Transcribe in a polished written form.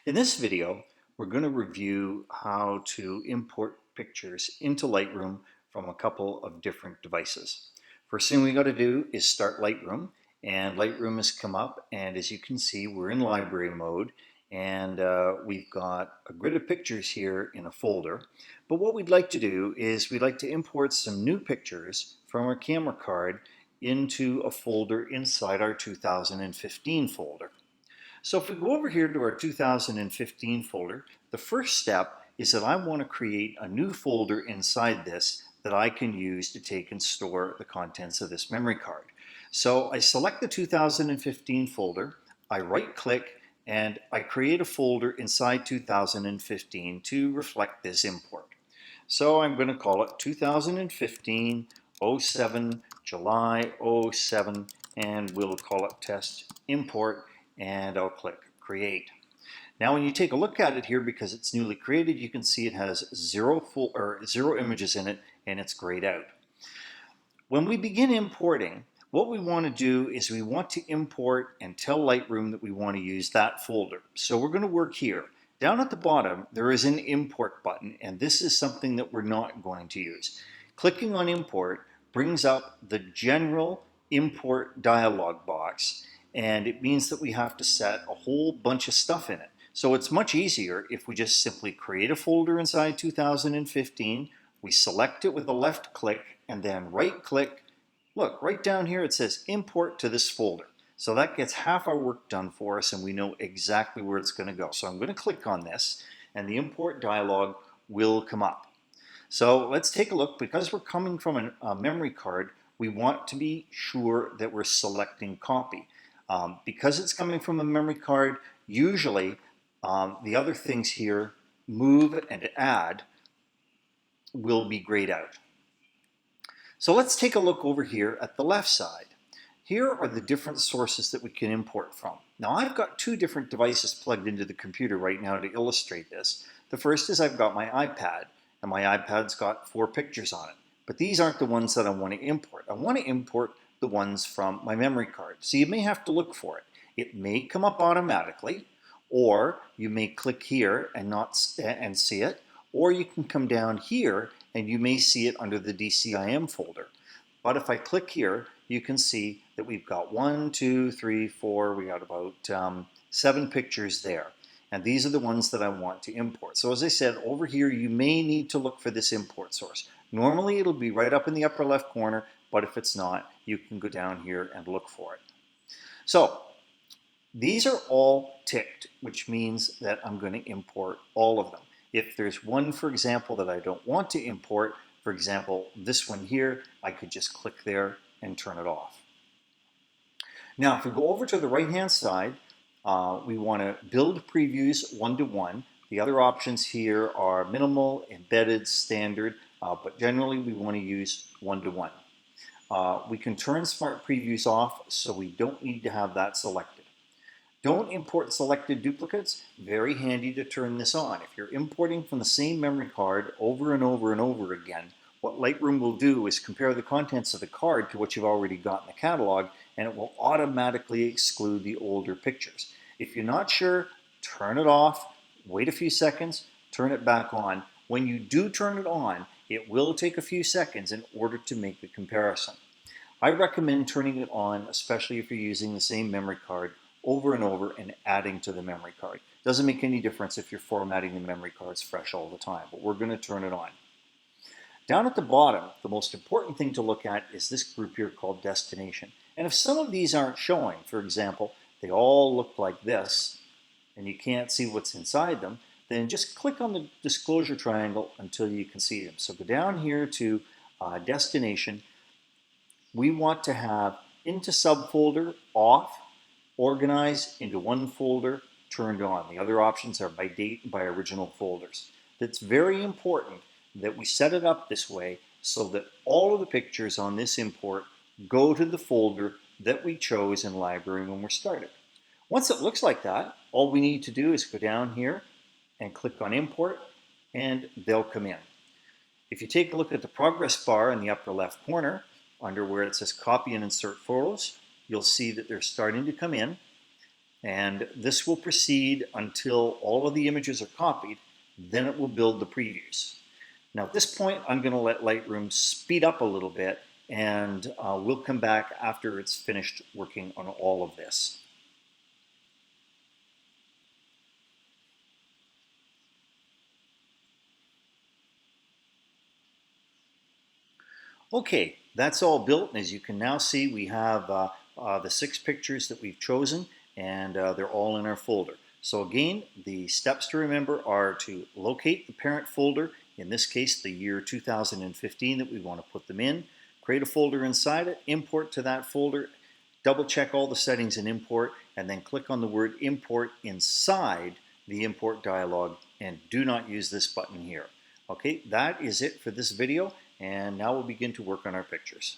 In this video, we're going to review how to import pictures into Lightroom from a couple of different devices. First thing we got to do is start Lightroom, and Lightroom has come up, and as you can see, we're in library mode, and we've got a grid of pictures here in a folder. But what we'd like to do is we'd like to import some new pictures from our camera card into a folder inside our 2015 folder. So if we go over here to our 2015 folder, the first step is that I want to create a new folder inside this that I can use to take and store the contents of this memory card. So I select the 2015 folder, I right click, and I create a folder inside 2015 to reflect this import. So I'm going to call it 2015 07 July 07, and we'll call it test import, and I'll click create. Now when you take a look at it here, because it's newly created, you can see it has zero images in it, and it's grayed out. When we begin importing, what we want to do is we want to import and tell Lightroom that we want to use that folder. So we're going to work here. Down at the bottom, there is an import button, and this is something that we're not going to use. Clicking on import brings up the general import dialog box, and it means that we have to set a whole bunch of stuff in it. So it's much easier if we just simply create a folder inside 2015, we select it with a left click, and then right click. Look, right down here it says import to this folder. So that gets half our work done for us, and we know exactly where it's going to go. So I'm going to click on this, and the import dialog will come up. So let's take a look. Because we're coming from a memory card, we want to be sure that we're selecting copy. Because it's coming from a memory card, usually the other things here, move and add, will be grayed out. So let's take a look over here at the left side. Here are the different sources that we can import from. Now I've got two different devices plugged into the computer right now to illustrate this. The first is I've got my iPad, and my iPad's got 4 pictures on it. But these aren't the ones that I want to import. I want to import the ones from my memory card. So you may have to look for it. It may come up automatically, or you may click here and see it, or you can come down here and you may see it under the DCIM folder. But if I click here, you can see that we've got 1, 2, 3, 4, we got about 7 pictures there. And these are the ones that I want to import. So as I said, over here you may need to look for this import source. Normally it'll be right up in the upper left corner, but if it's not, you can go down here and look for it. So these are all ticked, which means that I'm going to import all of them. If there's one, for example, that I don't want to import, for example, this one here, I could just click there and turn it off. Now, if we go over to the right-hand side, we want to build previews one-to-one. The other options here are minimal, embedded, standard, but generally we want to use one-to-one. We can turn smart previews off, so we don't need to have that selected. Don't import selected duplicates. Very handy to turn this on. If you're importing from the same memory card over and over and over again, what Lightroom will do is compare the contents of the card to what you've already got in the catalog, and it will automatically exclude the older pictures. If you're not sure, turn it off, wait a few seconds, turn it back on. When you do turn it on, it will take a few seconds in order to make the comparison. I recommend turning it on, especially if you're using the same memory card over and over and adding to the memory card. Doesn't make any difference if you're formatting the memory cards fresh all the time, but we're going to turn it on. Down at the bottom, the most important thing to look at is this group here called destination. And if some of these aren't showing, for example, they all look like this, and you can't see what's inside them, then just click on the disclosure triangle until you can see them. So go down here to destination. We want to have into subfolder off, organize into one folder, turned on. The other options are by date and by original folders. It's very important that we set it up this way so that all of the pictures on this import go to the folder that we chose in library when we're started. Once it looks like that, all we need to do is go down here and click on import, and they'll come in. If you take a look at the progress bar in the upper left corner, under where it says copy and insert photos, you'll see that they're starting to come in. And this will proceed until all of the images are copied, then it will build the previews. Now at this point, I'm going to let Lightroom speed up a little bit, and we'll come back after it's finished working on all of this. Okay, that's all built, and as you can now see, we have the 6 pictures that we've chosen, and they're all in our folder. So again, the steps to remember are to locate the parent folder, in this case the year 2015 that we want to put them in, create a folder inside it, import to that folder, double check all the settings in import, and then click on the word import inside the import dialog, and do not use this button here. Okay, that is it for this video, and now we'll begin to work on our pictures.